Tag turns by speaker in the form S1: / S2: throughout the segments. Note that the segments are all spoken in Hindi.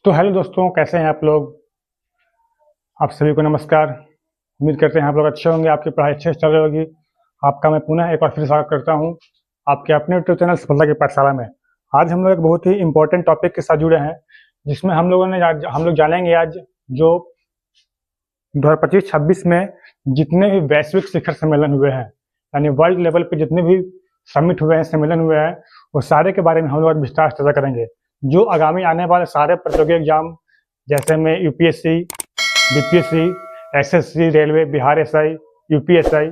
S1: तो हेलो दोस्तों, कैसे हैं आप लोग। आप सभी को नमस्कार। उम्मीद करते हैं आप लोग अच्छे होंगे, आपकी पढ़ाई अच्छे से चल रही होगी। आपका मैं पुनः एक बार फिर स्वागत करता हूं आपके अपने यूट्यूब चैनल सफलता की पाठशाला में। आज हम लोग एक बहुत ही इंपॉर्टेंट टॉपिक के साथ जुड़े हैं, जिसमें हम लोग जानेंगे आज जो 2025-26 में जितने भी वैश्विक शिखर सम्मेलन हुए हैं, यानी वर्ल्ड लेवल पे जितने भी समिट हुए हैं, सम्मेलन हुए हैं, वो सारे के बारे में हम लोग विस्तार से चर्चा करेंगे। जो आगामी आने वाले सारे प्रतियोगी एग्जाम जैसे में UPSC, BPSC, SSC, railway, Bihar SI, UPSI,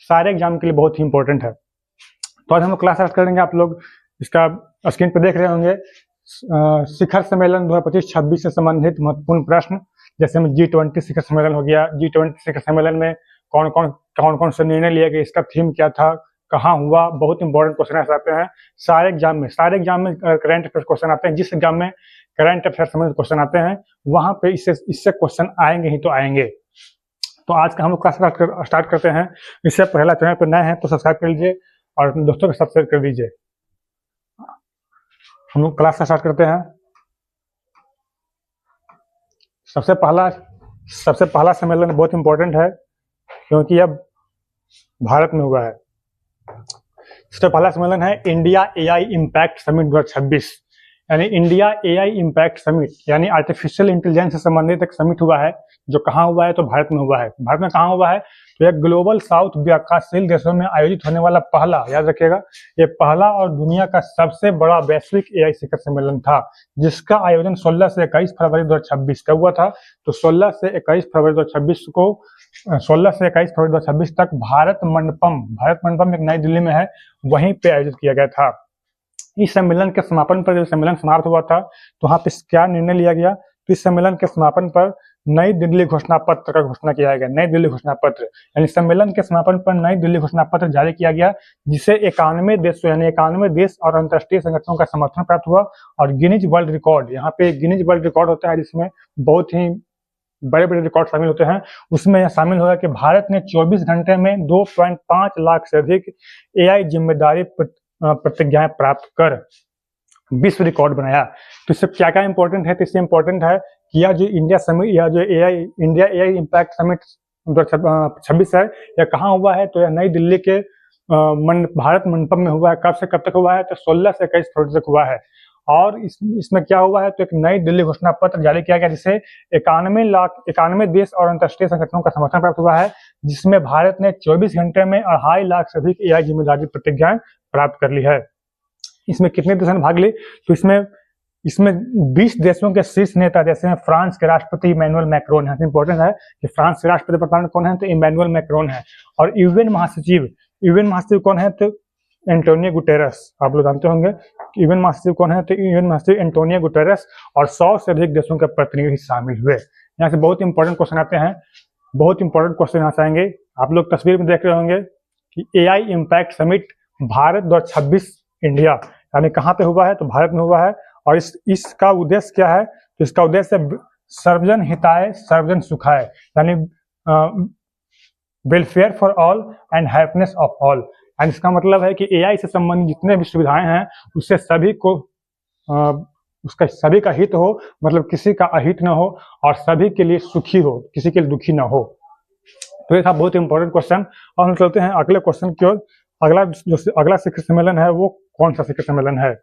S1: सारे एग्जाम के लिए बहुत ही इंपॉर्टेंट है। तो आज हम लोग क्लास स्टार्ट करेंगे। आप लोग इसका स्क्रीन पर देख रहे होंगे शिखर सम्मेलन 2025-26 से संबंधित महत्वपूर्ण प्रश्न, जैसे में G20 शिखर सम्मेलन हो गया। G20 शिखर सम्मेलन में कौन कौन से निर्णय लिए गए, इसका थीम क्या था, कहाँ हुआ, बहुत इंपॉर्टेंट क्वेश्चन आते हैं सारे एग्जाम में करंट अफेयर क्वेश्चन आते हैं। जिस एग्जाम में करंट अफेयर संबंधित क्वेश्चन आते हैं वहां पे इससे क्वेश्चन आएंगे ही तो आएंगे। तो आज का हम लोग क्लास स्टार्ट करते हैं। इससे पहला चैनल पर नए हैं तो सब्सक्राइब कर लीजिए और अपने दोस्तों के साथ शेयर कर दीजिए। हम लोग क्लास स्टार्ट करते हैं। सबसे पहला सम्मेलन बहुत इंपॉर्टेंट है क्योंकि अब भारत में हुआ है। सबसे पहला सम्मेलन है इंडिया एआई इम्पैक्ट समिट 2026, यानी इंडिया एआई इम्पैक्ट समिट, यानी आर्टिफिशियल इंटेलिजेंस से संबंधित एक समिट हुआ है। जो कहाँ हुआ है? तो भारत में हुआ है। भारत में कहाँ हुआ है? तो यह ग्लोबल साउथ विकासशील देशों में आयोजित होने वाला पहला, याद रखिएगा, ये पहला और दुनिया का सबसे बड़ा वैश्विक एआई शिखर सम्मेलन था, जिसका आयोजन 16 से 21 फरवरी 2026 का हुआ था। तो 16 से 21 फरवरी 2026 तक भारत मंडपम एक नई दिल्ली में है, वहीं पे आयोजित किया गया था। इस सम्मेलन के समापन पर, जब सम्मेलन समाप्त हुआ था तो वहाँ पे क्या निर्णय लिया गया? तो इस सम्मेलन के समापन पर नई दिल्ली घोषणा पत्र का घोषणा किया गया। नई दिल्ली घोषणा पत्र, यानी सम्मेलन के समापन पर नई दिल्ली घोषणा पत्र जारी किया गया, जिसे 91 देशों यानी 91 देश और अंतर्राष्ट्रीय संगठनों का समर्थन प्राप्त हुआ। और गिनीज वर्ल्ड रिकॉर्ड, यहाँ पे गिनीज वर्ल्ड रिकॉर्ड होता है जिसमें बहुत ही बड़े बड़े रिकॉर्ड शामिल होते हैं। उसमें यह शामिल होगा कि भारत ने 24 घंटे में 2.5 लाख से अधिक एआई जिम्मेदारी प्रतिज्ञाएं प्राप्त कर विश्व रिकॉर्ड बनाया। तो इससे क्या क्या इंपॉर्टेंट है? तो इससे इंपॉर्टेंट है कि यह जो इंडिया एआई इम्पैक्ट समिट 2026 है, यह कहाँ हुआ है? तो यह नई दिल्ली के भारत मंडपम में हुआ है। कब से कब तक हुआ है? तो 16 से 21 फरवरी तक हुआ है। और इसमें क्या हुआ है? तो एक नई दिल्ली घोषणा पत्र जारी किया गया, जिसे 91 देश और अंतर्राष्ट्रीय संगठनों का समर्थन प्राप्त हुआ है, जिसमें भारत ने 24 घंटे में 2.5 लाख से अधिक एआई जिम्मेदारी प्रतिज्ञाएं प्राप्त कर ली है। इसमें कितने देशों ने भाग ली? तो इसमें 20 देशों के शीर्ष नेता, जैसे फ्रांस के राष्ट्रपति इमैनुअल मैक्रोन है। इंपॉर्टेंट है कि फ्रांस के राष्ट्रपति प्रधान कौन है? तो इमैनुअल मैक्रोन है। और यूएन महासचिव कौन है? तो एंटोनियो गुटेरस। आप लोग जानते होंगे कि यूएन महासचिव कौन है? तो यूएन महासचिव एंटोनियो गुटेरस। और 100 से अधिक देशों के प्रतिनिधि शामिल हुए। यहाँ से बहुत इंपॉर्टेंट क्वेश्चन आते हैं, बहुत इंपॉर्टेंट क्वेश्चन यहाँ से आएंगे। आप लोग तस्वीर में देख रहे होंगे कि AI impact summit Bharat 2026 India, यानी कहाँ पे हुआ है? तो भारत में हुआ है। और इसका उद्देश्य क्या है? तो इसका उद्देश्य सर्वजन हिताय सर्वजन सुखाय, यानी welfare for all and happiness of all. And इसका मतलब है कि एआई से संबंधित जितने भी सुविधाएं हैं उससे सभी को सभी का हित हो, मतलब किसी का अहित ना हो, और सभी के लिए सुखी हो, किसी के लिए दुखी ना हो। तो ये था बहुत इंपॉर्टेंट क्वेश्चन। और हम चलते हैं अगले क्वेश्चन की ओर। अगला शिखर सम्मेलन है वो कौन सा शिखर सम्मेलन है?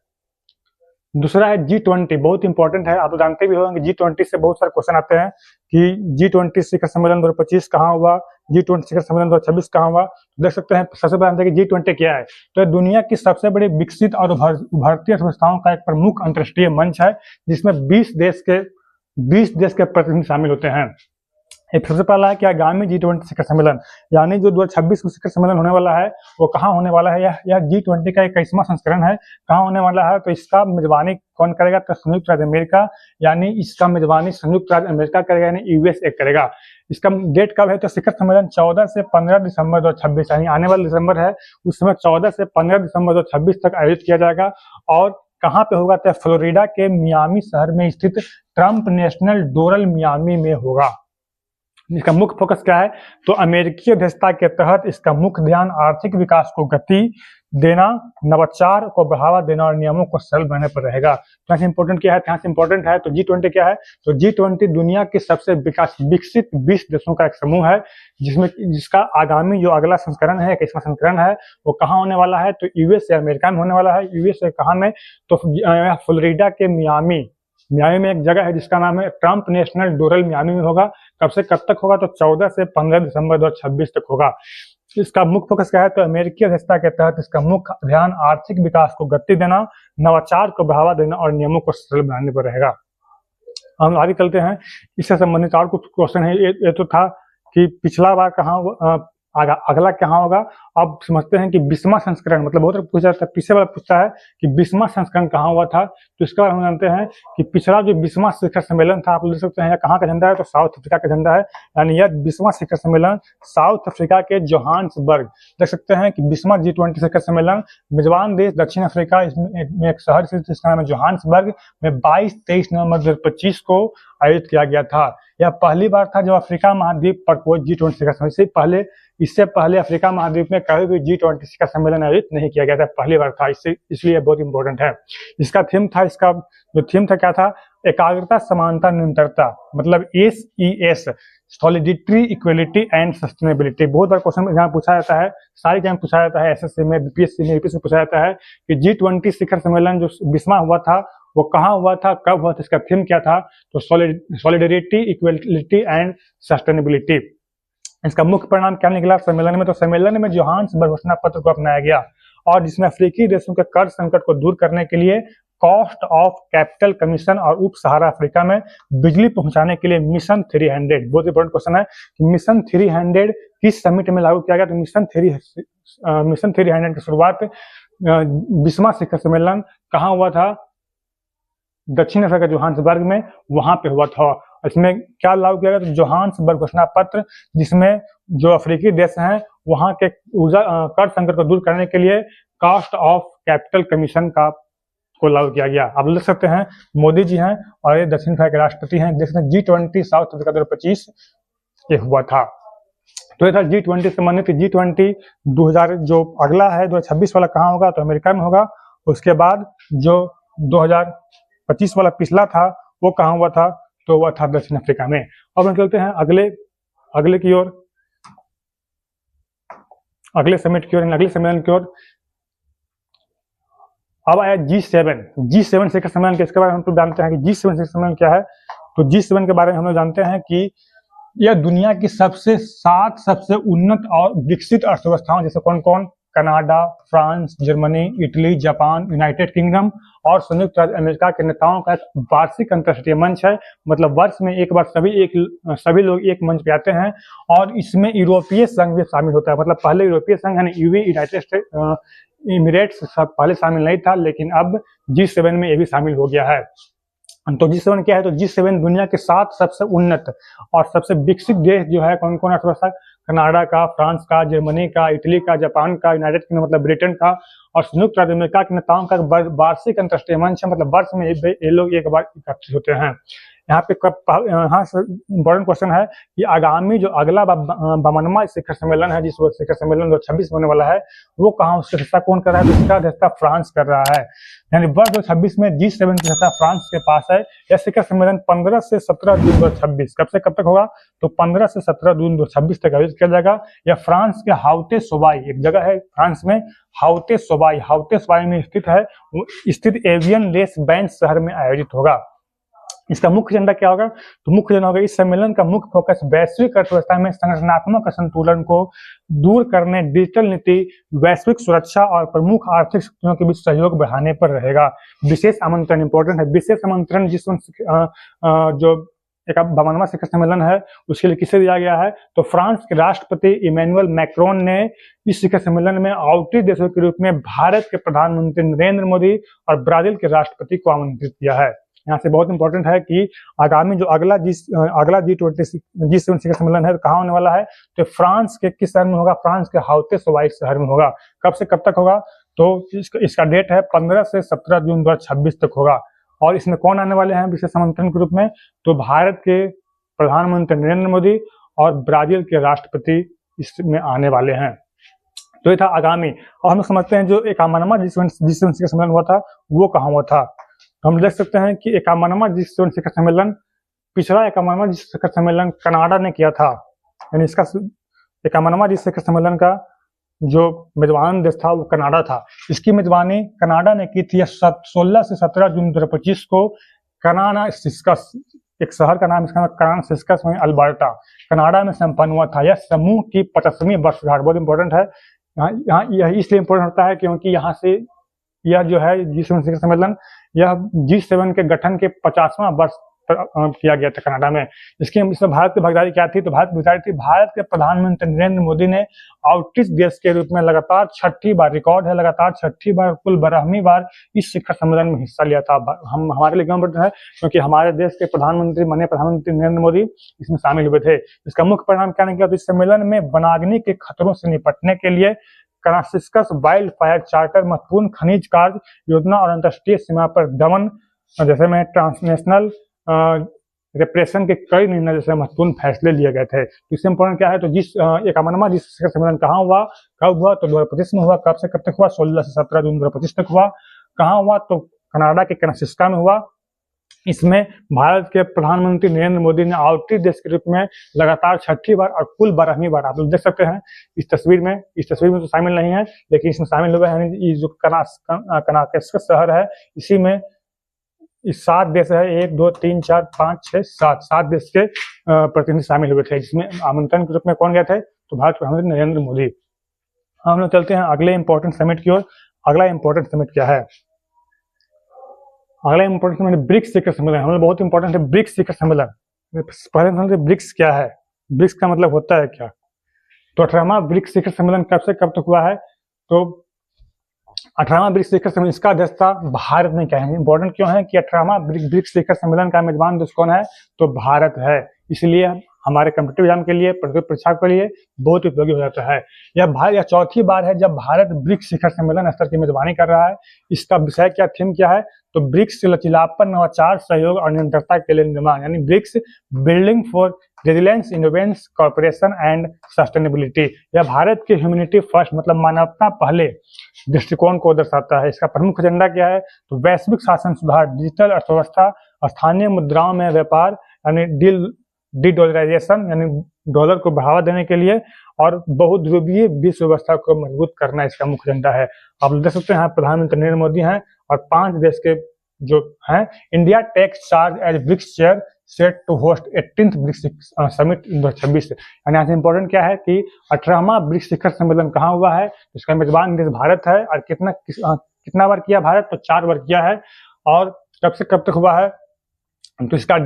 S1: दूसरा है G20, बहुत इंपॉर्टेंट है। आप तो जानते भी होंगे G20 से बहुत सारे क्वेश्चन आते हैं कि G20 शिखर सम्मेलन 2025 कहाँ हुआ, G20 शिखर सम्मेलन 2026 कहाँ हुआ। देख सकते हैं, सबसे पहले कि G20 क्या है? तो दुनिया की सबसे बड़ी विकसित और उभरती अर्थव्यवस्थाओं का एक प्रमुख अंतर्राष्ट्रीय मंच है, जिसमें 20 देश के प्रतिनिधि शामिल होते हैं। एक सबसे पहला है कि आगामी G20 शिखर सम्मेलन, यानी जो 2026 में शिखर सम्मेलन होने वाला है वो कहाँ होने वाला है? यह G20 का 21वां संस्करण है। कहाँ होने वाला है? तो इसका मेजबानी कौन करेगा? तो संयुक्त राज्य अमेरिका, यानी इसका मेजबानी संयुक्त राज्य अमेरिका करेगा, यानी यूएसए करेगा। इसका डेट कब है? तो शिखर सम्मेलन 14 से 15 दिसंबर 2026, यानी आने वाला दिसंबर है, उस समय 14 से 15 दिसंबर 2026 तक आयोजित किया जाएगा। और कहाँ पे होगा? तो फ्लोरिडा के मियामी शहर में स्थित ट्रंप नेशनल डोरल मियामी में होगा। इसका मुख्य फोकस क्या है? तो अमेरिकी अध्यक्षता के तहत इसका मुख्य ध्यान आर्थिक विकास को गति देना, नवाचार को बढ़ावा देना और नियमों को सरल बनाने पर रहेगा। तो यहाँ से इंपॉर्टेंट क्या है, यहाँ से इंपॉर्टेंट है तो G20 क्या है, तो G20 दुनिया के सबसे विकसित 20 देशों का एक समूह है, जिसका आगामी जो अगला संस्करण है, 21वां संस्करण है, वो कहाँ होने वाला है, तो यूएस या अमेरिका में होने वाला है। यूएस कहाँ में, तो फ्लोरिडा के मियामी में एक जगह है जिसका नाम है ट्रंप नेशनल डोरल मियामी में होगा। कब से कब तक होगा, तो 14 से 15 दिसंबर 2026 तक होगा। इसका मुख्य फोकस क्या है, तो अमेरिकी अध्यक्षता के तहत इसका मुख्य ध्यान आर्थिक विकास को गति देना, नवाचार को बढ़ावा देना और नियमों को सरल बनाने पर रहेगा। हम आगे चलते हैं, इससे संबंधित और कुछ क्वेश्चन है। ये तो था कि पिछला बार कहाँ, अगला कहाँ होगा। अब समझते हैं कि 20वां संस्करण, मतलब बहुत पूछा जाता है, पिछले बार पूछता है कि 20वां संस्करण कहाँ हुआ था। तो इसके बारे में हम जानते हैं कि पिछला जो 20वां शिखर सम्मेलन था, आप देख सकते हैं कहाँ का झंडा है, तो साउथ अफ्रीका का झंडा है। यानी यह 20वां शिखर सम्मेलन साउथ अफ्रीका के जोहान्सबर्ग, देख सकते हैं कि 20वां G20 शिखर सम्मेलन मेजबान देश दक्षिण अफ्रीका में एक शहर जिसका नाम है जोहान्सबर्ग में 22-23 नवंबर 2025 को आयोजित किया गया था। यह पहली बार था जब अफ्रीका महाद्वीप पर कोई G20 शिखर सम्मेलन, इससे पहले अफ्रीका महाद्वीप में कभी भी G20 शिखर सम्मेलन आयोजित नहीं किया गया था, पहली बार था। इसलिए बहुत इंपॉर्टेंट है। इसका जो थीम था क्या था, एकाग्रता, समानता, निरंतरता, मतलब SES, solidity, equality and sustainability. बहुत बार क्वेश्चन यहाँ पूछा जाता है, सारे एग्जाम पूछा जाता है, SSC में, BPSC में, UPSC में पूछा जाता है कि G20 शिखर सम्मेलन जो 20वां हुआ था वो कहाँ हुआ था, कब हुआ था, इसका थीम क्या था, तो सॉलिडिटी, इक्वलिटी एंड सस्टेनेबिलिटी। इसका मुख्य परिणाम क्या निकला सम्मेलन में, तो सम्मेलन में जोहान्सबर्ग घोषणा पत्र को अपनाया गया और जिसमें अफ्रीकी देशों के कर्ज संकट को दूर करने के लिए कॉस्ट ऑफ कैपिटल कमीशन और उप सहारा अफ्रीका में बिजली पहुंचाने के लिए मिशन 300, बहुत इंपॉर्टेंट क्वेश्चन है कि मिशन 300 किस समिट में लागू किया गया। तो मिशन 300 की शुरुआत 20वां शिखर सम्मेलन कहाँ हुआ था, दक्षिण अफ्रीका जोहान्सबर्ग में, वहां पे हुआ था। इसमें क्या लागू किया गया, तो जोहान्सबर्ग घोषणा पत्र, जिसमें जो अफ्रीकी देश हैं वहां के कर्ज संकट को दूर करने के लिए कॉस्ट ऑफ कैपिटल कमीशन को लागू किया गया। आप देख सकते हैं मोदी जी हैं और ये दक्षिण अफ्रीका के राष्ट्रपति हैं। देख सकते हैं G20 साउथ अफ्रीका 2025 ये हुआ था। तो ये था G20 से संबंधित। G20 2000 जो अगला है 2026 वाला कहाँ होगा, तो अमेरिका में होगा। उसके बाद जो 2025 वाला पिछला था वो कहाँ हुआ था, तो वह था दक्षिण अफ्रीका में। अब हम चलते हैं अगले की ओर, अगले समिट की ओर, अगले सम्मेलन की ओर। अब आया G7 शिखर सम्मेलन के। इसके बारे में हम तो जानते हैं कि G7 शिखर सम्मेलन क्या है। तो G7 के बारे में हम लोग जानते हैं कि यह दुनिया की 7 सबसे उन्नत और विकसित अर्थव्यवस्थाओं, जैसे कौन कौन, Canada, France, Germany, Italy, Japan, United kingdom और संयुक्त राज्य अमेरिका के नेताओं का एक वार्षिक अंतर्राष्ट्रीय मंच है। मतलब वर्ष में एक बार सभी लोग एक मंच पे आते हैं और इसमें यूरोपीय संघ भी शामिल होता है। मतलब पहले यूरोपीय संघ यानी यूनाइटेड स्टेट इमिरेट्स पहले शामिल नहीं था, लेकिन अब G7 में ये भी शामिल हो गया है। तो G7 क्या है, तो G7 दुनिया के 7 सबसे उन्नत और सबसे विकसित देश जो है कौन कौन अर्थव्यवस्था, कनाडा का, फ्रांस का, जर्मनी का, इटली का, जापान का, यूनाइटेड किंगडम मतलब ब्रिटेन का और संयुक्त राज्य अमेरिका के नेताओं का वार्षिक अंतर्राष्ट्रीय मंच है। मतलब वर्ष में ये लोग एक बार इकट्ठित होते हैं। यहाँ पे इम्पोर्टेंट क्वेश्चन है कि आगामी जो अगला 52वां शिखर सम्मेलन है, जिस शिखर सम्मेलन 2026 होने वाला है, वो कहाँ, उसकी अध्यक्षता कौन कर रहा है, तो उसका अध्यक्षता फ्रांस कर रहा है। यानी वर्ष 2026 में G7 की अध्यक्षता फ्रांस के पास है। यह शिखर सम्मेलन 15 से 17 जून 2026, कब से कब तक होगा, तो 15 से 17 जून 2026 तक आयोजित किया जाएगा। यह फ्रांस के हाउते सोबाई, एक जगह है फ्रांस में हाउते सोबाई में स्थित एवियन लेस बैंड शहर में आयोजित होगा। इसका मुख्य एजेंडा क्या होगा, तो मुख्य एजेंडा होगा, इस सम्मेलन का मुख्य फोकस वैश्विक अर्थव्यवस्था में संगठनात्मक असंतुलन को दूर करने, डिजिटल नीति, वैश्विक सुरक्षा और प्रमुख आर्थिक शक्तियों के बीच सहयोग बढ़ाने पर रहेगा। विशेष आमंत्रण इंपॉर्टेंट है, विशेष आमंत्रण जो एक 52वां शिखर सम्मेलन है उसके लिए किसे दिया गया है, तो फ्रांस के राष्ट्रपति इमैनुअल मैक्रोन ने इस शिखर सम्मेलन में आउटरीच देशों के रूप में भारत के प्रधानमंत्री नरेंद्र मोदी और ब्राजील के राष्ट्रपति को आमंत्रित किया है। यहाँ से बहुत इंपॉर्टेंट है कि आगामी जो अगला G7 शिखर सम्मेलन है कहाँ होने वाला है, तो फ्रांस के किस शहर में होगा, फ्रांस के हाउते सोबाई शहर में होगा। कब से कब तक होगा, तो इसका डेट है 15 से 17 जून 2026 तक होगा। और इसमें कौन आने वाले हैं विशेष आमंत्रण के रूप में, तो भारत के प्रधानमंत्री नरेंद्र मोदी और ब्राजील के राष्ट्रपति इसमें आने वाले हैं। तो ये था आगामी। और हम समझते हैं जो 51वां G7 शिखर सम्मेलन हुआ था वो कहाँ हुआ था। तो हम देख सकते हैं कि 51वां G7 शिखर सम्मेलन, पिछला 51वां G7 शिखर सम्मेलन कनाडा ने किया था, यानी इसका 51वां G7 शिखर सम्मेलन का जो मेजबान देश था वो कनाडा था। इसकी मेजबानी कनाडा ने की थी 16 से 17 जून 2025 को कनानासिस्कस, एक शहर का नाम इसका कनानासिस्कस में अल्बर्टा कनाडा में संपन्न हुआ था। यह समूह की 50वीं वर्षगांठ, बहुत इंपॉर्टेंट है। यहाँ यह इसलिए इंपॉर्टेंट होता है क्योंकि यहाँ से यह जो है G7 शिखर सम्मेलन, यह G7 के गठन के 50वां वर्ष किया गया था कनाडा में। इसमें भारत की भागीदारी क्या थी, तो भारत की भागीदारी थी, भारत के प्रधानमंत्री नरेंद्र मोदी ने आउटरीच देश के रूप में लगातार 6ठी बार, रिकॉर्ड है लगातार 6ठी बार, कुल 12वीं बार इस शिखर सम्मेलन में हिस्सा लिया था। हम हमारे लिए गौरव है क्योंकि हमारे देश के प्रधानमंत्री माननीय प्रधानमंत्री नरेंद्र मोदी इसमें शामिल हुए थे। इसका मुख्य परिणाम क्या निकला, तो इस सम्मेलन में वनाग्नि के खतरों से निपटने के लिए कनानासिस्कस वाइल्ड फायर चार्टर, महत्वपूर्ण खनिज कार्य योजना और अंतर्राष्ट्रीय सीमा पर दमन जैसे में ट्रांसनेशनल रिप्रेशन के कई निर्णय जैसे महत्वपूर्ण फैसले लिए गए थे। तो इससे इंपॉर्टेंट क्या है, तो 51वां G7 शिखर सम्मेलन कहाँ हुआ, कब हुआ, तो 2025 में हुआ। कब से कब तक हुआ, 16 से 17 जून 2025 तक हुआ। कहाँ हुआ, तो कनाडा के कनानासिस्का में हुआ। इसमें भारत के प्रधानमंत्री नरेंद्र मोदी ने आउटरीच देश के रूप में लगातार 6ठी बार और कुल 12वीं बार, आप लोग देख सकते हैं इस तस्वीर में तो शामिल नहीं है लेकिन इसमें शामिल हुए हैं। ये जो कनानासिस्कस शहर है इसी में इस 7 देश है, 1 2 3 4 5 6 7 देश के प्रतिनिधि शामिल हुए थे, जिसमें आमंत्रण के रूप में कौन गए थे, तो भारत प्रधानमंत्री नरेंद्र मोदी। हम लोग चलते हैं अगले इंपॉर्टेंट समिट की ओर। अगला इंपॉर्टेंट समिट क्या है, अगला इंपॉर्टेंट समिट ब्रिक्स शिखर सम्मेलन। हमें बहुत इंपॉर्टेंट है ब्रिक्स शिखर सम्मेलन। पहले समझते ब्रिक्स क्या है, ब्रिक्स का मतलब होता है क्या। तो 18वां ब्रिक्स शिखर सम्मेलन कब से कब तक हुआ है, तो 18वां ब्रिक्स शिखर सम्मेलन, इसका अध्यक्ष था भारत ने। क्या है इंपॉर्टेंट क्यों है कि 18वां ब्रिक्स शिखर सम्मेलन का मेजबान देश कौन है, तो भारत है। इसलिए हमारे कॉम्पिटिटिव एग्जाम के लिए, प्रतियोगी परीक्षा के लिए बहुत उपयोगी हो जाता है। यह चौथी बार है जब भारत ब्रिक्स शिखर सम्मेलन स्तर की मेजबानी कर रहा है। इसका विषय क्या, थीम क्या है, तो ब्रिक्स लचीलापन, नवाचार, सहयोग और निरंतरता के लिए निर्माण, यानी BRICS building for resilience, innovation, corporation and sustainability. यह भारत के ह्यूमैनिटी फर्स्ट, मतलब मानवता पहले दृष्टिकोण को दर्शाता है। इसका प्रमुख एजेंडा क्या है, तो वैश्विक शासन सुधार, डिजिटल अर्थव्यवस्था, स्थानीय मुद्राओं में व्यापार यानी डी-डॉलराइजेशन यानी डॉलर को बढ़ावा देने के लिए, और बहुध्रुवीय विश्व व्यवस्था को मजबूत करना इसका मुख्य एजेंडा है। आप देख सकते हैं प्रधानमंत्री नरेंद्र मोदी हैं और 5 देश के जो हैं। India takes charge as BRICS chair set to host 18th BRICS summit 2026। यानी यहाँ से इंपॉर्टेंट क्या है कि 18वां ब्रिक्स शिखर सम्मेलन कहाँ हुआ है, इसका मेजबान देश भारत है। और कितना बार किया भारत, तो 4 बार किया है। और कब से कब तक हुआ है, तो इसका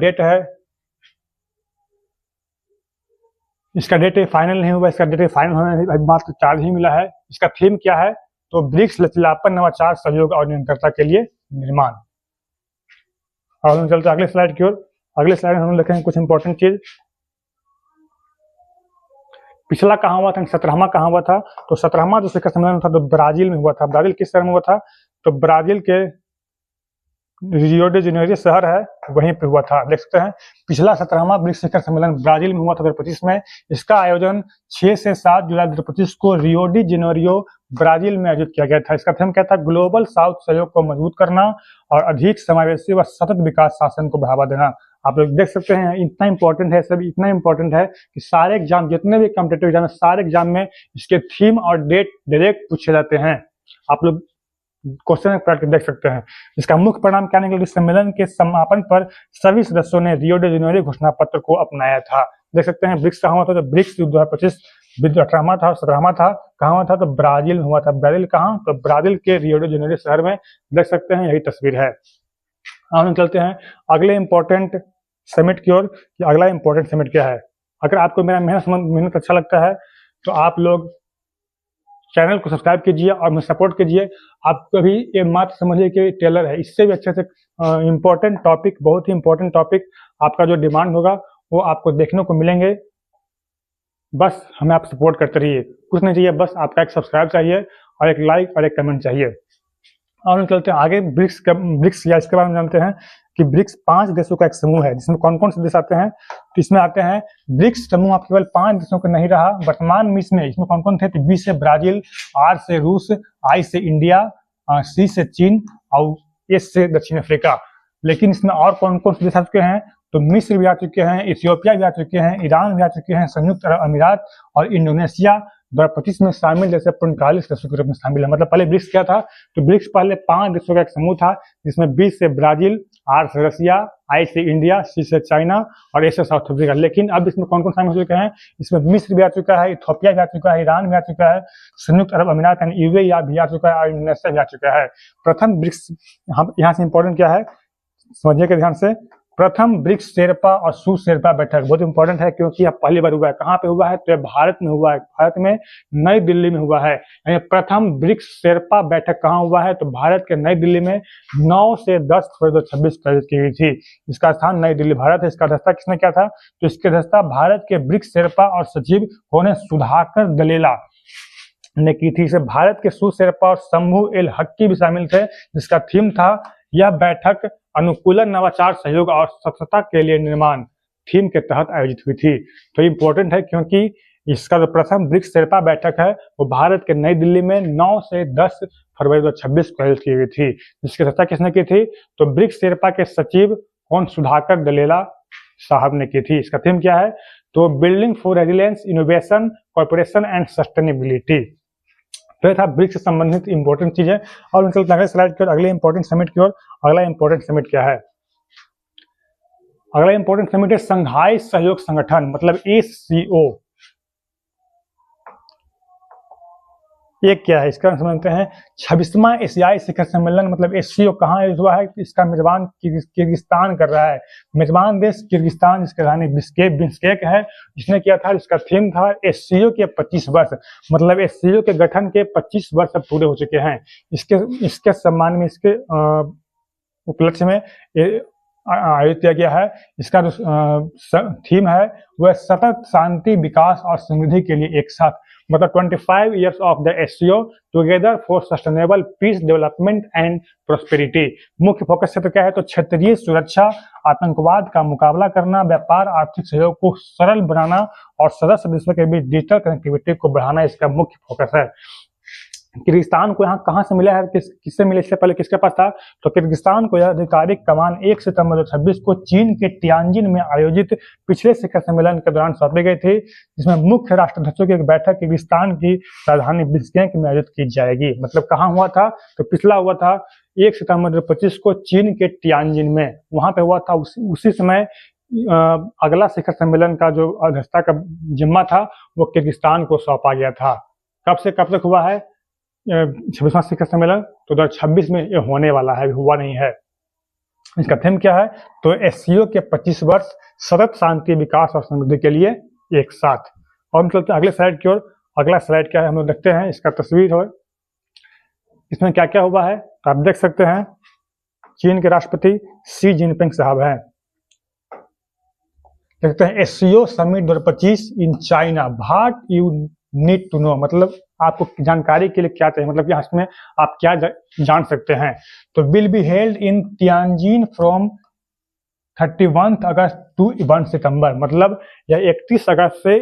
S1: डेट फाइनल नहीं हुआ, इसका डेट फाइनल होने मात्र 4 ही मिला है। इसका थीम क्या है, तो ब्रिक्स लचीलापन, नवाचार, सहयोग और निरंतरता के लिए निर्माण। और हम चलते हैं अगले स्लाइड की ओर। अगले स्लाइड में हम लिखेंगे कुछ इंपॉर्टेंट चीज। पिछला कहाँ हुआ था, 17वां कहाँ हुआ था, तो 17वां जो शिखर सम्मेलन था तो ब्राजील में हुआ था। ब्राजील किस शहर में हुआ था, तो ब्राजील के रियो डी जेनेरो शहर है वहीं पे हुआ था। देख सकते हैं पिछला 17वां ब्रिक्स शिखर सम्मेलन ब्राजील में हुआ था 2025 में। इसका आयोजन 6 से 7 जुलाई 2025 को रियो डी जेनेरो ब्राजील में आयोजित किया गया था। इसका थीम क्या था, ग्लोबल साउथ सहयोग को मजबूत करना और अधिक समावेशी व सतत विकास शासन को बढ़ावा देना। आप लोग देख सकते हैं इतना इंपॉर्टेंट है, सभी इतना इंपॉर्टेंट है कि सारे एग्जाम, जितने भी कॉम्पिटिटिव एग्जाम है, सारे एग्जाम में इसके थीम और डेट डायरेक्ट पूछे जाते हैं। आप लोग क्वेश्चन करके देख सकते हैं। इसका मुख्य परिणाम क्या निकला, सम्मेलन के समापन पर सभी सदस्यों ने रियो डी जेनेरो घोषणा पत्र को अपनाया था। देख सकते हैं ब्रिक्स कहाँ हुआ था, तो ब्रिक्स 2025 18वां था, 17वां था, कहाँ हुआ था, तो ब्राजील में हुआ था। ब्राजील कहाँ, तो ब्राजील के रियो डी जेनेरो शहर में। देख सकते हैं यही तस्वीर है। हम चलते हैं अगले इंपॉर्टेंट समिट की ओर कि अगला इंपॉर्टेंट समिट क्या है। अगर आपको मेरा मेहनत अच्छा लगता है तो आप लोग चैनल को सब्सक्राइब कीजिए और मुझे सपोर्ट कीजिए। आप कभी ये मात्र समझिए कि टेलर है, इससे भी अच्छे से इंपॉर्टेंट टॉपिक, बहुत ही इंपॉर्टेंट टॉपिक आपका जो डिमांड होगा वो आपको देखने को मिलेंगे। बस हमें आप सपोर्ट करते रहिए, कुछ नहीं चाहिए, बस आपका एक सब्सक्राइब चाहिए और एक लाइक और एक कमेंट चाहिए। और हम चलते हैं आगे। ब्रिक्स या इसके बारे में जानते हैं कि ब्रिक्स 5 देशों का एक समूह है, जिसमें कौन कौन से देश आते हैं। तो इसमें आते हैं ब्रिक्स समूह आप केवल 5 देशों का नहीं रहा वर्तमान में। इसमें कौन कौन थे, तो बी से ब्राजील, आर से रूस, आई से इंडिया, सी से चीन और एस से दक्षिण अफ्रीका। लेकिन इसमें और कौन कौन से देश आ चुके हैं, तो मिस्र भी आ चुके हैं, इथियोपिया भी आ चुके हैं, ईरान भी आ चुके हैं, संयुक्त अरब अमीरात और इंडोनेशिया 2025 में शामिल, जैसे 45 देशों के रूप में शामिल है। मतलब पहले ब्रिक्स क्या था, तो ब्रिक्स पहले 5 देशों का एक समूह था, जिसमें बी से ब्राजील, आर से रशिया, आई से इंडिया, सी से चाइना और ए से साउथ अफ्रीका। लेकिन अब इसमें कौन कौन शामिल हो चुके हैं, इसमें मिस्र भी आ चुका है, इथियोपिया भी आ चुका है, ईरान भी आ चुका है, संयुक्त अरब अमीरात यानी यूएई भी आ चुका है और इंडोनेशिया भी आ चुका है। प्रथम ब्रिक्स, यहाँ से इंपॉर्टेंट क्या है समझिएगा ध्यान से, प्रथम ब्रिक्स शेरपा और सू शेरपा बैठक बहुत इंपॉर्टेंट है, क्योंकि यह पहली बार हुआ है। कहाँ पे हुआ है, तो भारत में हुआ है, भारत में नई दिल्ली में हुआ है। यानी प्रथम ब्रिक्स शेरपा बैठक कहाँ हुआ है, तो भारत के नई दिल्ली में 9 से 10 फरवरी 2026 को आयोजित की गई थी। इसका स्थान नई दिल्ली भारत है। इसका अध्यक्षता किसने किया था, तो इसकी अध्यक्षता भारत के ब्रिक्स शेरपा और सचिव होने सुधाकर दलेला ने की थी। इसे भारत के सू शेरपा और शंभू एल हक्की भी शामिल थे, जिसका थीम था यह बैठक अनुकूलन, नवाचार, सहयोग और स्वच्छता के लिए निर्माण थीम के तहत आयोजित हुई थी। तो इम्पोर्टेंट है, क्योंकि इसका जो प्रथम ब्रिक्स शेरपा बैठक है वो भारत के नई दिल्ली में 9 से 10 फरवरी 2026 को आयोजित की गई थी। जिसकी अध्यक्षता किसने की थी, तो ब्रिक्स शेरपा के सचिव कौन सुधाकर दलेला साहब ने की थी। इसका थीम क्या है, तो building for resilience, innovation, corporation and sustainability. तो ये था ब्रिक्स से संबंधित इंपॉर्टेंट चीज है। और अगले स्लाइड की ओर, अगले इंपॉर्टेंट समिट की ओर। अगला इंपॉर्टेंट समिट क्या है, अगला इंपॉर्टेंट समिट है संघाई सहयोग संगठन, मतलब एससीओ। ये क्या है, इसका समझते हैं। 26वां एशियाई शिखर सम्मेलन, मतलब एससीओ कहाँ हुआ है, इसका मेजबान किर्गिस्तान कर रहा है। मेजबान देश किर्गिस्तान, जिसकी राजधानी बिश्केक है, जिसने किया था। इसका थीम था एससीओ के 25 वर्ष, मतलब एससीओ के गठन के 25 वर्ष अब पूरे हो चुके हैं। इसके सम्मान में, इसके उपलक्ष्य में आयोजित किया गया है। इसका जो थीम है वह सतत शांति, विकास और समृद्धि के लिए एक साथ, मतलब 25 years of the SCO together for sustainable peace, development and prosperity. मुख्य फोकस क्षेत्र क्या है, तो क्षेत्रीय सुरक्षा, आतंकवाद का मुकाबला करना, व्यापार, आर्थिक सहयोग को सरल बनाना और सदस्य देशों के बीच डिजिटल कनेक्टिविटी को बढ़ाना इसका मुख्य फोकस है। किर्गिस्तान को यहाँ कहाँ से मिला है, किससे मिले, इससे पहले किसके पास था, तो किर्गिस्तान को यह आधिकारिक कमान 1 सितंबर 2026 को चीन के तियानजिन में आयोजित पिछले शिखर सम्मेलन के दौरान सौंपी गई थी, जिसमें मुख्य राष्ट्राध्यक्षों की एक बैठक किर्गिस्तान की राजधानी बिश्केक में आयोजित की जाएगी। मतलब कहाँ हुआ था, तो पिछला हुआ था 1 सितंबर 2025 को चीन के तियानजिन में, वहां पे हुआ था। उसी समय अगला शिखर सम्मेलन का जो अध्यक्षता का जिम्मा था वो किर्गिस्तान को सौंपा गया था। कब से कब तक हुआ है 26वां शिखर सम्मेलन, तो 2026 में ये होने वाला है, हुआ नहीं है। इसका थीम क्या है, तो एससीओ के 25 वर्ष, सतत शांति, विकास और समृद्धि के लिए एक साथ। और हम चलते हैं अगले स्लाइड की ओर। अगला स्लाइड क्या है हम लोग देखते हैं, इसका तस्वीर हो, इसमें क्या क्या हुआ है तो आप देख सकते हैं। चीन के राष्ट्रपति शी जिनपिंग साहब हैं। देखते हैं SCO summit 2025 in China, what you need to know, मतलब आपको जानकारी के लिए क्या चाहिए, मतलब यहाँ इसमें आप क्या जान सकते हैं। तो will be held in Tianjin from 31 August to 1 September, मतलब यह 31 अगस्त से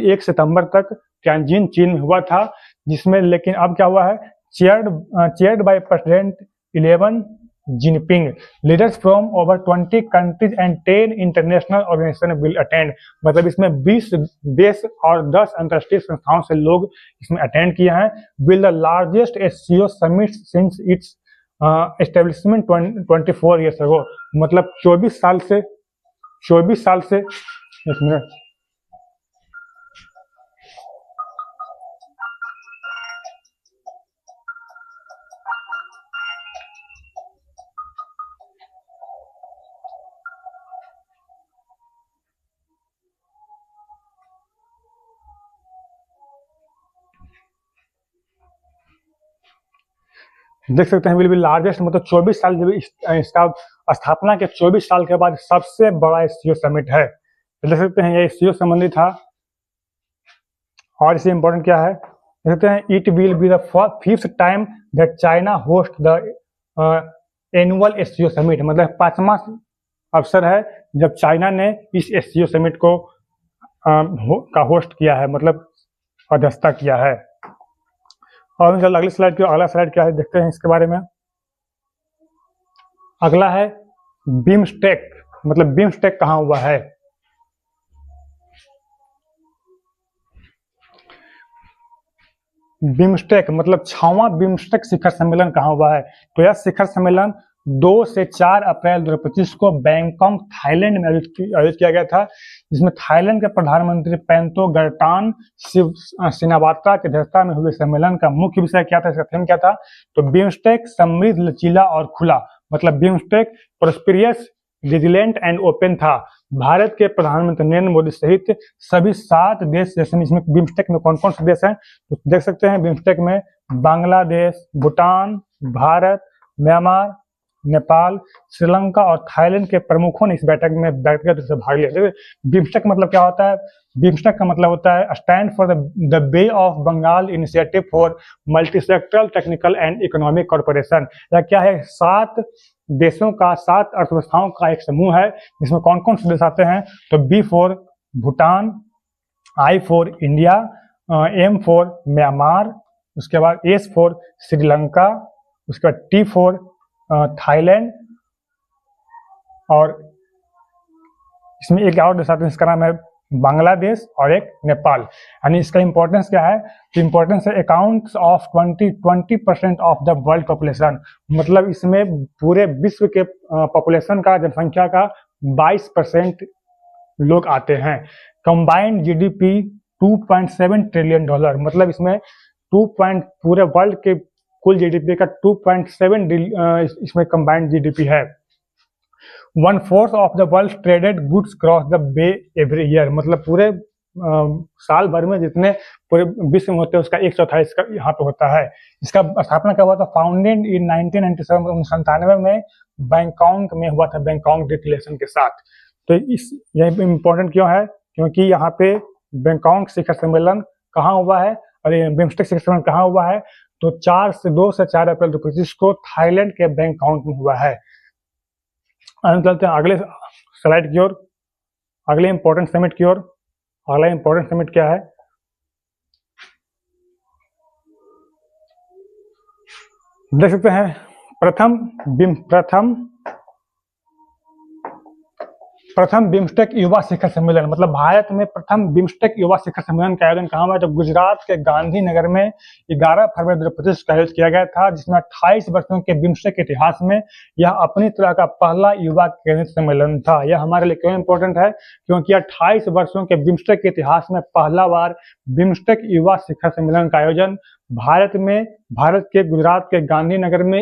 S1: 1 सितंबर तक तियानजिन चीन में हुआ था, जिसमें लेकिन अब क्या हुआ है, chaired by president 11 Jinping, leaders from over 20 countries and 10 international organization will attend, मतलब इसमें 20 देश और 10 अंतर्राष्ट्रीय संस्थाओं से लोग इसमें अटेंड किए हैं। Will the largest SCO summit since it's establishment 24 years ago, मतलब 24 साल से एक मिनट, देख सकते हैं विल बी लार्जेस्ट, मतलब 24 साल, जब इसका स्थापना के 24 साल के बाद सबसे बड़ा एससीओ समिट है। देख सकते हैं ये एससीओ संबंधित था। और इससे इंपॉर्टेंट क्या है, देख सकते हैं it will be the 5th time that China host the annual SCO summit, मतलब 5वां अवसर है जब चाइना ने इस एससीओ समिट को का होस्ट किया है, मतलब अध्यक्षता किया है। और चल अगली स्लाइड की, अगला स्लाइड क्या है देखते हैं इसके बारे में। अगला है बिम्स्टेक, मतलब बिम्स्टेक कहाँ हुआ है। बिम्स्टेक मतलब 6वां बिम्स्टेक शिखर सम्मेलन कहाँ हुआ है। तो यह शिखर सम्मेलन 2 से 4 अप्रैल 2025 को बैंकॉक थाईलैंड में आयोजित किया गया था, जिसमें थाईलैंड के प्रधानमंत्री पेंतो गर्टान सिनावात्रा की अध्यक्षता में हुए सम्मेलन का मुख्य विषय क्या था, इसका थीम क्या था। तो बिम्स्टेक समृद्ध, लचीला और खुला, मतलब BIMSTEC prosperous, vigilant and open था। भारत के प्रधानमंत्री नरेंद्र मोदी सहित सभी 7 देश, जैसे इसमें बिम्स्टेक में कौन कौन से देश हैं तो देख सकते हैं। बिम्स्टेक में बांग्लादेश, भूटान, भारत, म्यांमार, नेपाल, श्रीलंका और थाईलैंड के प्रमुखों ने इस बैठक में व्यक्तिगत रूप से भाग लिया। बिम्स्टेक मतलब क्या होता है। बिम्स्टेक का मतलब होता है stand for the bay of Bengal initiative for multisectoral technical and economic corporation. यह क्या है, 7 देशों का, 7 अर्थव्यवस्थाओं का एक समूह है, जिसमें कौन कौन से देश आते हैं। तो B for Bhutan, I for India, M for Myanmar, उसके बाद एस फॉर श्रीलंका, उसके बाद टी फॉर थाईलैंड, और इसमें एक और देश आता है जिसका नाम है बांग्लादेश और एक नेपाल। यानी इसका इंपॉर्टेंस क्या है, तो इंपॉर्टेंस है accounts of 20% of the world population, मतलब इसमें पूरे विश्व के पॉपुलेशन का, जनसंख्या का 22% लोग आते हैं। कंबाइंड जीडीपी 2.7 ट्रिलियन डॉलर, मतलब इसमें पूरे वर्ल्ड के कुल जीडीपी का 2.7 इसमें कंबाइंड जीडीपी है। 1/4 of the world traded goods cross the bay every year, मतलब पूरे साल भर में जितने पूरे विश्व में होते हैं उसका 1/4 इसका यहाँ पे होता है। इसका स्थापना कब हुआ था, फाउंडेड इन 1997, 1997 में बैंकॉक में हुआ था, बैंकॉक डिक्लेरेशन के साथ। तो यह इम्पोर्टेंट क्यों है, क्योंकि यहाँ पे बैंकॉक शिखर सम्मेलन कहाँ हुआ है और ये बिम्स्टेक शिखर सम्मेलन कहाँ हुआ है। तो 2 से 4 अप्रैल 2025 को थाईलैंड के बैंकॉक में हुआ है। चलते हैं अगले स्लाइड की ओर, अगले इंपॉर्टेंट समिट की ओर। अगला इंपॉर्टेंट समिट क्या है, देख सकते हैं। प्रथम बिम्स्टेक युवा शिखर सम्मेलन, मतलब भारत में प्रथम बिम्स्टेक युवा शिखर सम्मेलन का आयोजन कहाँ हुआ, तो गुजरात के गांधीनगर में 11 फरवरी 2025 को आयोजित किया गया था, जिसमें 28 वर्षों के बिम्स्टेक के इतिहास में यह अपनी तरह का पहला युवा केंद्रित सम्मेलन था। यह हमारे लिए क्यों इंपॉर्टेंट है, क्योंकि 28 वर्षों के बिम्स्टेक के इतिहास में पहला बार बिम्स्टेक युवा शिखर सम्मेलन का आयोजन भारत के गुजरात के गांधीनगर में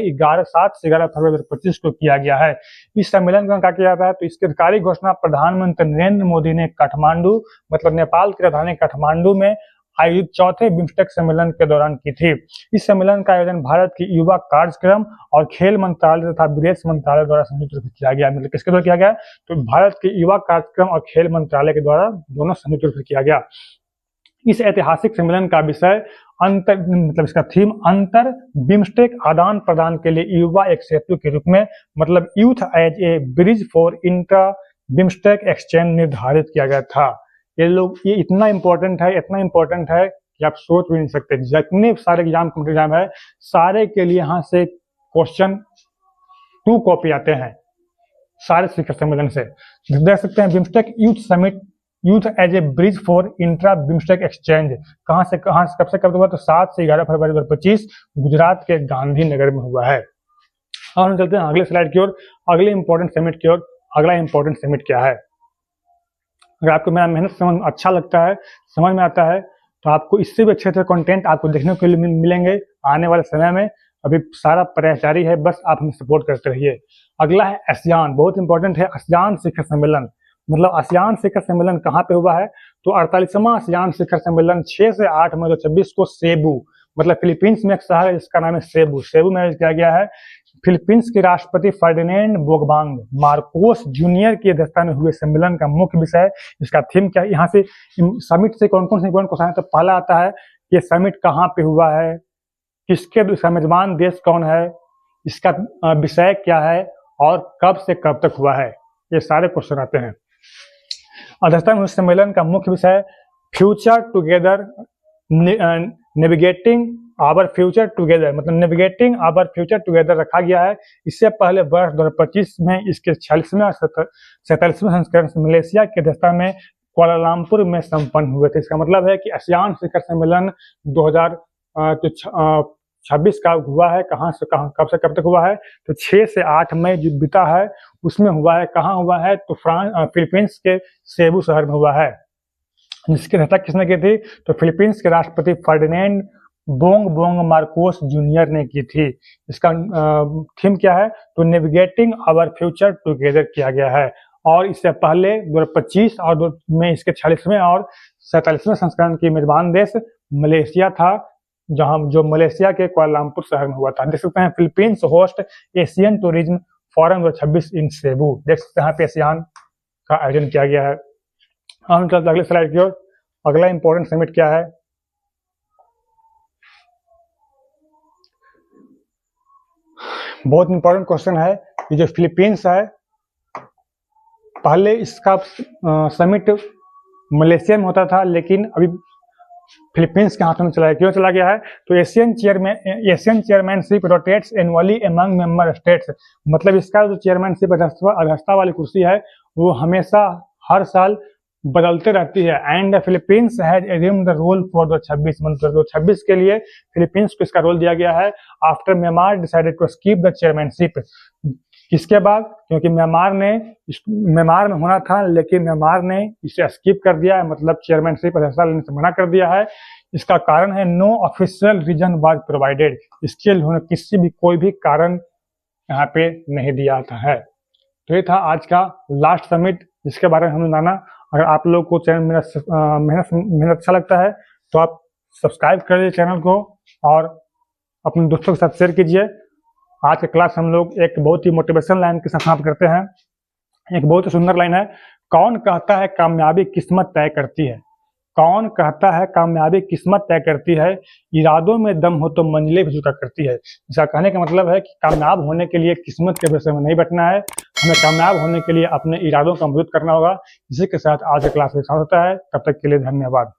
S1: 7 से 11 फरवरी 2025 को किया गया है। इस सम्मेलन का क्या किया जाता है, तो इसकी अधिकारिक घोषणा प्रधानमंत्री नरेंद्र मोदी ने काठमांडू, मतलब नेपाल की राजधानी काठमांडू में आयोजित 4थे बिम्स्टेक सम्मेलन के दौरान की थी। इस सम्मेलन का आयोजन भारत की युवा कार्यक्रम और खेल मंत्रालय तथा विदेश मंत्रालय द्वारा संयुक्त रूप से किया गया। मतलब किसके द्वारा किया गया, तो भारत के युवा कार्यक्रम और खेल मंत्रालय के द्वारा दोनों संयुक्त रूप से किया गया। इस ऐतिहासिक सम्मेलन का विषय मतलब इसका थीम अंतर बिम्स्टेक आदान प्रदान के लिए युवा एक सेतु के रूप में, मतलब youth as a bridge for intra BIMSTEC exchange निर्धारित किया गया था। ये इतना इंपॉर्टेंट है कि आप सोच भी नहीं सकते। जितने सारे एग्जाम है सारे के लिए यहाँ से क्वेश्चन 2 कॉपी आते हैं सारे शिखर सम्मेलन से। देख सकते हैं BIMSTEC youth summit, youth as a bridge for intra BIMSTEC exchange कब से हुआ, तो 7 से 11 फरवरी 2025 गुजरात के गांधीनगर में हुआ है। और हम चलते हैं अगले स्लाइड की ओर, अगले इंपॉर्टेंट समिट की ओर। अगला इंपॉर्टेंट समिट क्या है, अगर आपको मेरा मेहनत समझ अच्छा लगता है, समझ में आता है, तो आपको इससे भी अच्छे कंटेंट आपको देखने के लिए मिलेंगे आने वाले समय में। अभी सारा प्रयास जारी है, बस आप हमें सपोर्ट करते रहिए। अगला है आसियान, बहुत इंपॉर्टेंट है आसियान शिखर सम्मेलन। मतलब आसियान शिखर सम्मेलन कहाँ पे हुआ है, तो 48वां आसियान शिखर सम्मेलन 6 से 8 मई 2026 को सेबू, मतलब फिलीपींस में एक शहर है जिसका नाम है सेबू में किया गया है। फिलीपींस के राष्ट्रपति फर्डिनेंड बोगबांग मार्कोस जूनियर की अध्यक्षता में हुए सम्मेलन का मुख्य विषय, इसका थीम क्या है। यहाँ से समिट से कौन कौन से इंपॉर्टेंट क्वेश्चन है, तो पहला आता है ये समिट कहाँ पे हुआ है, किसके मेजबान देश कौन है, इसका विषय क्या है और कब से कब तक हुआ है, ये सारे क्वेश्चन आते हैं। अध्यक्षता सम्मेलन का मुख्य विषय future together, navigating our future together, मतलब नेविगेटिंग आवर फ्यूचर टुगेदर रखा गया है। इससे पहले वर्ष 2025 में इसके 46वें और 47वें संस्करण मलेशिया की अध्यक्षता में कुआलालंपुर में संपन्न हुए थे। इसका मतलब है कि आसियान शिखर सम्मेलन 2026 का हुआ है। कहाँ से कहाँ, कब से कब तक हुआ है, तो 6 से 8 मई जो बीता है उसमें हुआ है। कहाँ हुआ है, तो फिलीपींस के सेबू शहर में हुआ है। जिसकी अध्यक्षता किसने की थी, तो फिलीपींस के राष्ट्रपति Ferdinand Bong Bong Marcos junior ने की थी। इसका थीम क्या है, तो नेविगेटिंग आवर फ्यूचर टुगेदर किया गया है। और इससे पहले 2025 और में इसके 46वें और 47वें संस्करण की मेजबान देश मलेशिया था, जहां जो मलेशिया के कुआलालंपुर शहर में हुआ था। देख सकते हैं Philippines host Asian tourism forum 2026 इन सेबू। देख सकते हैं यहाँ पे एशियान का आयोजन किया गया है। हम चलते अगले स्लाइड की ओर। अगला इंपॉर्टेंट समिट क्या है, बहुत इंपॉर्टेंट क्वेश्चन है। ये जो फिलीपींस है, पहले इसका समिट मलेशिया में होता था, लेकिन अभी फिलीपींस के हाथों में चला गया। क्यों चला गया है, तो Asian chairmanship rotates annually among member states, मतलब इसका जो चेयरमैनशिप अध्यक्षता वाली कुर्सी है वो हमेशा हर साल बदलते रहती है। And Philippines has assumed the role for 2026, मतलब 2026 के लिए फिलीपींस को इसका रोल दिया गया है। After Myanmar decided to skip the chairmanship, किसके बाद, क्योंकि म्यांमार में होना था, लेकिन म्यांमार ने इसे स्किप कर दिया है, मतलब चेयरमैनशिप अध्यक्षता लेने से मना कर दिया है। इसका कारण है no official reason was provided, इसके लिए किसी भी कोई भी कारण यहाँ पे नहीं दिया था है। तो ये था आज का लास्ट समिट जिसके बारे में हमने जाना। अगर आप लोग को चैनल मेरा अच्छा लगता है तो आप सब्सक्राइब कर लीजिए चैनल को और अपने दोस्तों के साथ शेयर कीजिए। आज का क्लास हम लोग एक बहुत ही मोटिवेशनल लाइन के साथ समाप्त करते हैं। एक बहुत ही सुंदर लाइन है, कौन कहता है कामयाबी किस्मत तय करती है, कौन कहता है कामयाबी किस्मत तय करती है, इरादों में दम हो तो मंजिलें भी झुका करती है। इसका कहने का मतलब है कि कामयाब होने के लिए किस्मत के विषय में नहीं बैठना है, हमें कामयाब होने के लिए अपने इरादों का मजबूत करना होगा। इसी के साथ आज का क्लास समाप्त होता है। तब तक के लिए धन्यवाद।